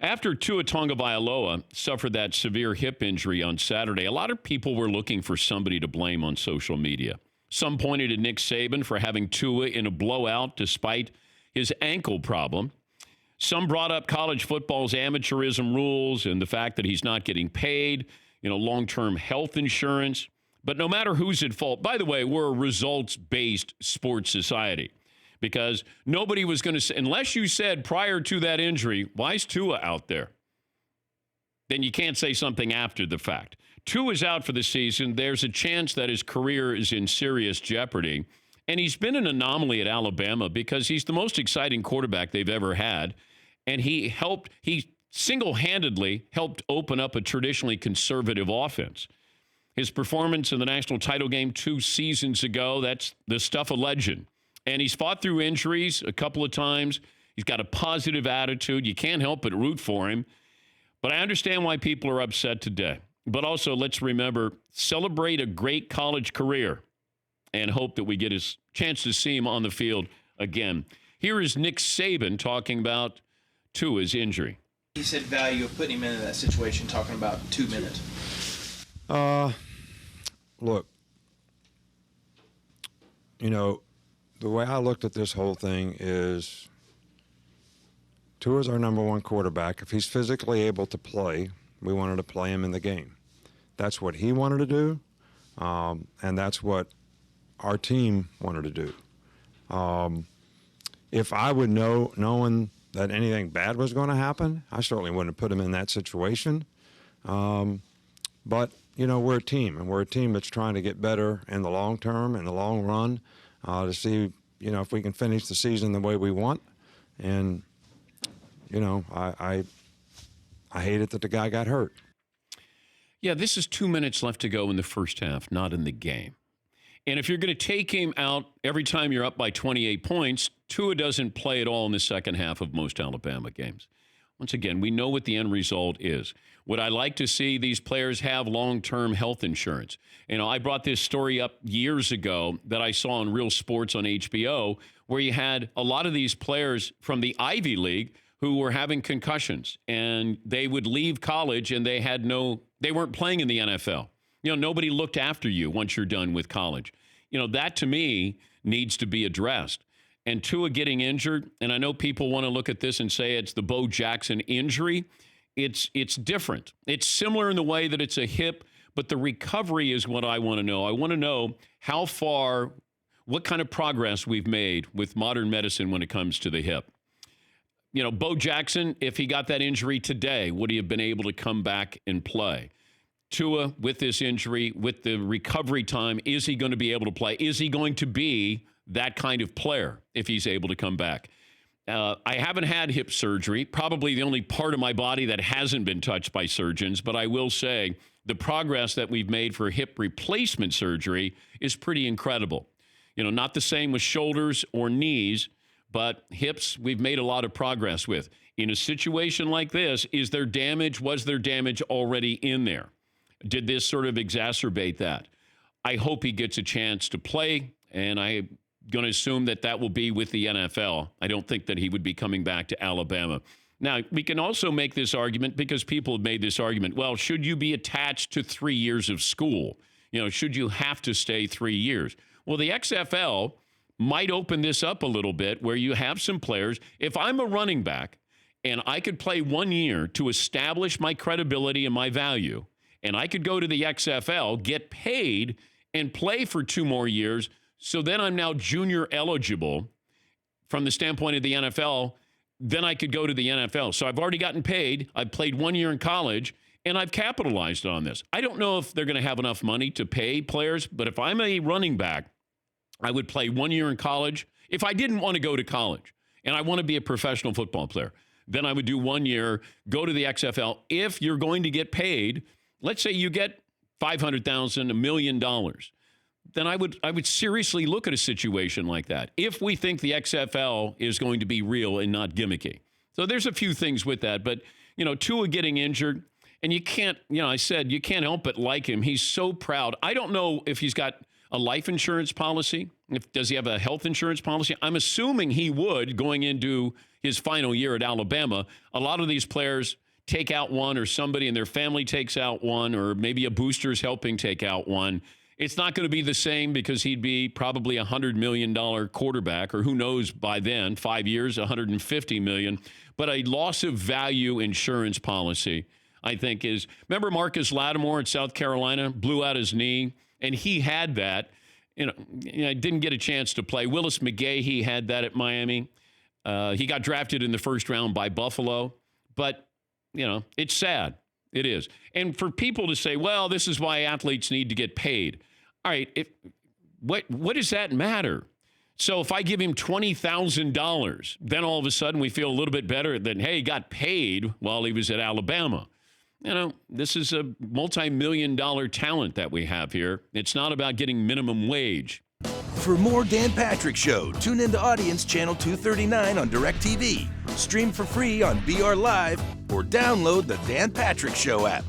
After Tua Tagovailoa suffered that severe hip injury on Saturday, a lot of people were looking for somebody to blame on social media. Some pointed at Nick Saban for having Tua in a blowout despite his ankle problem. Some brought up college football's amateurism rules and the fact that he's not getting paid, long-term health insurance. But no matter who's at fault, by the way, we're a results-based sports society because nobody was going to say, unless you said prior to that injury, why is Tua out there? Then you can't say something after the fact. Tua's out for the season. There's a chance that his career is in serious jeopardy. And he's been an anomaly at Alabama because he's the most exciting quarterback they've ever had. And he single-handedly helped open up a traditionally conservative offense. His performance in the national title game 2 seasons ago, that's the stuff of legend. And he's fought through injuries a couple of times. He's got a positive attitude. You can't help but root for him. But I understand why people are upset today. But also, let's remember, celebrate a great college career and hope that we get a chance to see him on the field again. Here is Nick Saban talking about Tua's injury. He said value of putting him into that situation, talking about 2 minutes. Look, the way I looked at this whole thing is Tua's our number one quarterback. If he's physically able to play, we wanted to play him in the game. That's what he wanted to do, and that's what our team wanted to do. If I would knowing that anything bad was going to happen, I certainly wouldn't have put him in that situation. But, we're a team, and we're a team that's trying to get better in the long term, in the long run, to see, if we can finish the season the way we want. And, I hate it that the guy got hurt. Yeah, this is 2 minutes left to go in the first half, not in the game. And if you're going to take him out every time you're up by 28 points, Tua doesn't play at all in the second half of most Alabama games. Once again, we know what the end result is. Would I like to see these players have long-term health insurance? I brought this story up years ago that I saw on Real Sports on HBO, where you had a lot of these players from the Ivy League who were having concussions, and they would leave college and they weren't playing in the NFL. Nobody looked after you once you're done with college. That to me needs to be addressed. And Tua getting injured, and I know people want to look at this and say it's the Bo Jackson injury. It's different. It's similar in the way that it's a hip, but the recovery is what I want to know. I want to know what kind of progress we've made with modern medicine when it comes to the hip. Bo Jackson, if he got that injury today, would he have been able to come back and play? Tua, with this injury, with the recovery time, is he going to be able to play? Is he going to be that kind of player if he's able to come back? I haven't had hip surgery, probably the only part of my body that hasn't been touched by surgeons, but I will say the progress that we've made for hip replacement surgery is pretty incredible. Not the same with shoulders or knees, but hips, we've made a lot of progress with. In a situation like this, was there damage already in there? Did this sort of exacerbate that? I hope he gets a chance to play, and I'm going to assume that will be with the NFL. I don't think that he would be coming back to Alabama. Now, we can also make this argument because people have made this argument. Well, should you be attached to 3 years of school? Should you have to stay 3 years? Well, the XFL might open this up a little bit where you have some players. If I'm a running back and I could play 1 year to establish my credibility and my value, and I could go to the XFL, get paid, and play for 2 more years, so then I'm now junior eligible from the standpoint of the NFL, then I could go to the NFL. So I've already gotten paid, I've played 1 year in college, and I've capitalized on this. I don't know if they're going to have enough money to pay players, but if I'm a running back, I would play 1 year in college. If I didn't want to go to college and I want to be a professional football player, then I would do 1 year, go to the XFL. If you're going to get paid, let's say you get $500,000, $1 million, then I would seriously look at a situation like that if we think the XFL is going to be real and not gimmicky. So there's a few things with that. But, Tua getting injured, and you can't, I said you can't help but like him. He's so proud. I don't know if he's got a life insurance policy? Does he have a health insurance policy? I'm assuming he would going into his final year at Alabama. A lot of these players take out one, or somebody in their family takes out one, or maybe a booster's helping take out one. It's not going to be the same because he'd be probably a $100 million quarterback, or who knows by then, 5 years, $150 million. But a loss of value insurance policy, I think, is, remember Marcus Lattimore at South Carolina blew out his knee, and he had that. Didn't get a chance to play. Willis McGahee, he had that at Miami. He got drafted in the first round by Buffalo. But, it's sad. It is. And for people to say, well, this is why athletes need to get paid. All right, what does that matter? So if I give him $20,000, then all of a sudden we feel a little bit better than, hey, he got paid while he was at Alabama. This is a multi-million-dollar talent that we have here. It's not about getting minimum wage. For more Dan Patrick Show, tune into Audience Channel 239 on DirecTV. Stream for free on BR Live or download the Dan Patrick Show app.